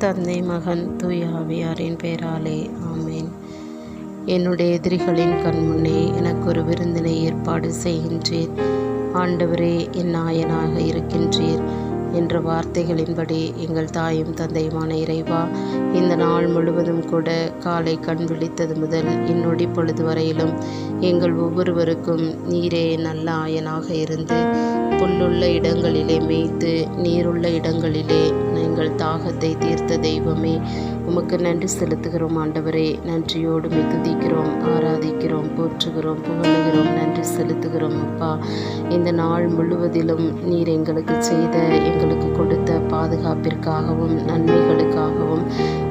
தந்தை, மகன், தூய ஆவியாரின் பெயராலே ஆமேன். என்னுடைய எதிரிகளின் கண்முன்னே எனக்கு ஒரு விருந்தினை ஏற்பாடு செய்கின்றீர். ஆண்டவரே, என் நாயனாக இருக்கின்றீர் என்ற வார்த்தைகளின்படி எங்கள் தாயும் தந்தையுமான இறைவா, இந்த நாள் முழுவதும் கூட காலை கண் விழித்தது முதல் இன்னொடி பொழுது வரையிலும் எங்கள் ஒவ்வொருவருக்கும் நீரே நல்ல ஆயனாக இருந்து புல்லுள்ள இடங்களிலே மேய்த்து நீருள்ள இடங்களிலே எங்கள் தாகத்தை தீர்த்த தெய்வமே, உமக்கு நன்றி செலுத்துகிறோம். ஆண்டவரே, நன்றியோடு துதிக்கிறோம், ஆராதிக்கிறோம், போற்றுகிறோம், புகழுகிறோம், நன்றி செலுத்துகிறோம். அப்பா, இந்த நாள் முழுவதிலும் நீர் எங்களுக்கு செய்த, எங்களுக்கு கொடுத்த பாதுகாப்பிற்காகவும் நன்மைகளுக்காகவும்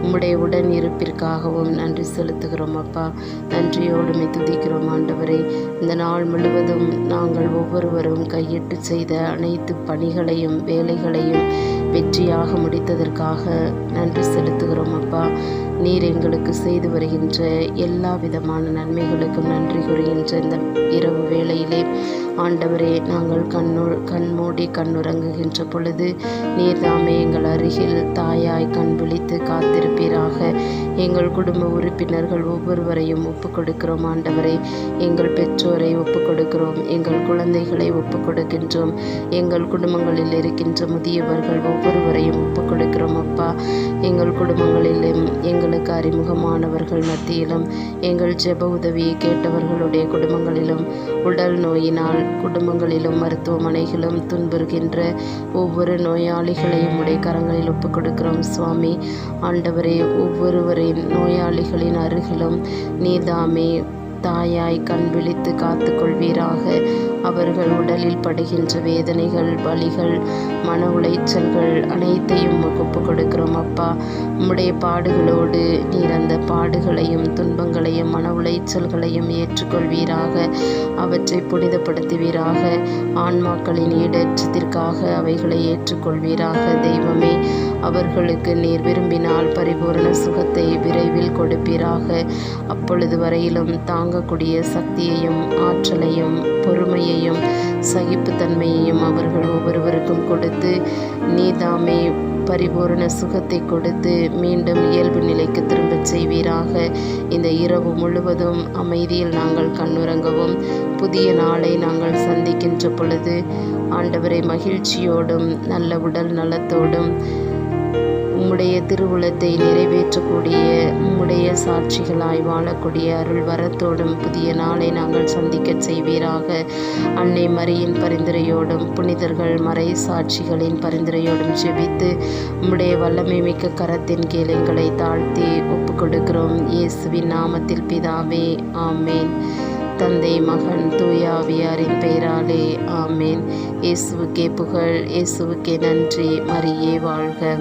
உம்முடைய உடன் இருப்பிற்காகவும் நன்றி செலுத்துகிறோம். அப்பா, நன்றியோடு துதிக்கிறோம். ஆண்டவரே, இந்த நாள் முழுவதும் நாங்கள் ஒவ்வொருவரும் கையிட்டு செய்த அனைத்து பணிகளையும் வேலைகளையும் வெற்றியாக முடித்ததற்காக நன்றி செலுத்துகிறோம். அப்பா, நீர் எங்களுக்கு செய்து வருகின்ற எல்லா விதமான நன்மைகளுக்கும் நன்றி கூறுகின்ற இந்த இரவு வேளையிலே ஆண்டவரே, நாங்கள் கண்மூடி கண்ணுறங்குகின்ற பொழுது நீர்தாமே எங்கள் அருகில் தாயாய் கண் விழித்து காத்திருப்பீராக. எங்கள் குடும்ப உறுப்பினர்கள் ஒவ்வொருவரையும் ஒப்புக் கொடுக்கிறோம். ஆண்டவரே, எங்கள் பெற்றோரை ஒப்புக் கொடுக்கிறோம், எங்கள் குழந்தைகளை ஒப்புக் கொடுக்கின்றோம், எங்கள் குடும்பங்களில் இருக்கின்ற முதியவர்கள் ஒவ்வொருவரையும் ஒப்புக் கொடுக்கிறோம். அப்பா, எங்கள் குடும்பங்களிலும் எங்களுக்கு அறிமுகமானவர்கள் மத்தியிலும் எங்கள் ஜெப உதவியை கேட்டவர்களுடைய குடும்பங்களிலும் உடல் நோயினால் குடும்பங்களிலும் மருத்துவமனைகளும் துன்புறுகின்ற ஒவ்வொரு நோயாளிகளையும் உடைய கரங்களில் ஒப்புக் கொடுக்கிறோம். சுவாமி, ஆண்டவரே, ஒவ்வொருவரின் நோயாளிகளின் அருகிலும் நீதாமே தாயாய் கண் விழித்து காத்து கொள்வீராக. அவர்கள் உடலில் படுகின்ற வேதனைகள், வலிகள், மன உளைச்சல்கள் அனைத்தையும் ஒப்புக் கொடுக்கிறோம். அப்பா, உம்முடைய பாடுகளோடு நீர் அந்த பாடுகளையும் துன்பங்களையும் மன உளைச்சல்களையும் ஏற்றுக்கொள்வீராக. அவற்றை புனிதப்படுத்துவீராக. ஆன்மாக்களின் ஈடேற்றத்திற்காக அவைகளை ஏற்றுக்கொள்வீராக. தெய்வமே, அவர்களுக்கு நீர் விரும்பினால் பரிபூரண சுகத்தை விரைவில் கொடுப்பீராக. அப்பொழுது வரையிலும் தாங்கக்கூடிய சக்தியையும் ஆற்றலையும் பொறுமையையும் சகிப்புத்தன்மையையும் அவர்கள் ஒவ்வொருவருக்கும் கொடுத்து நீதாமே பரிபூரண சுகத்தை கொடுத்து மீண்டும் இயல்பு நிலைக்கு திரும்பச் செய்வீராக. இந்த இரவு முழுவதும் அமைதியில் நாங்கள் கண்ணுறங்கவும் புதிய நாளை நாங்கள் சந்திக்கின்ற பொழுது ஆண்டவரை மகிழ்ச்சியோடும் நல்ல உடல் நலத்தோடும் உம்முடைய திருவுளத்தை நிறைவேற்றக்கூடிய உம்முடைய சாட்சிகளாய் வாழக்கூடிய அருள் வரத்தோடும் புதிய நாளை நாங்கள் சந்திக்கச் செய்வீராக. அன்னை மரியின் பரிந்துரையோடும் புனிதர்கள் மறை சாட்சிகளின் பரிந்துரையோடும் ஜெபித்து உம்முடைய வல்லமை மிக்க கரத்தின் கீழ் எங்களை தாழ்த்தி ஒப்புக் கொடுக்கிறோம். இயேசுவின் நாமத்தில் பிதாவே, ஆமேன். தந்தை, மகன், தூய ஆவியாரின் பெயராலே ஆமேன். இயேசுவுக்கே புகழ், இயேசுவுக்கே நன்றி. மரியே வாழ்க.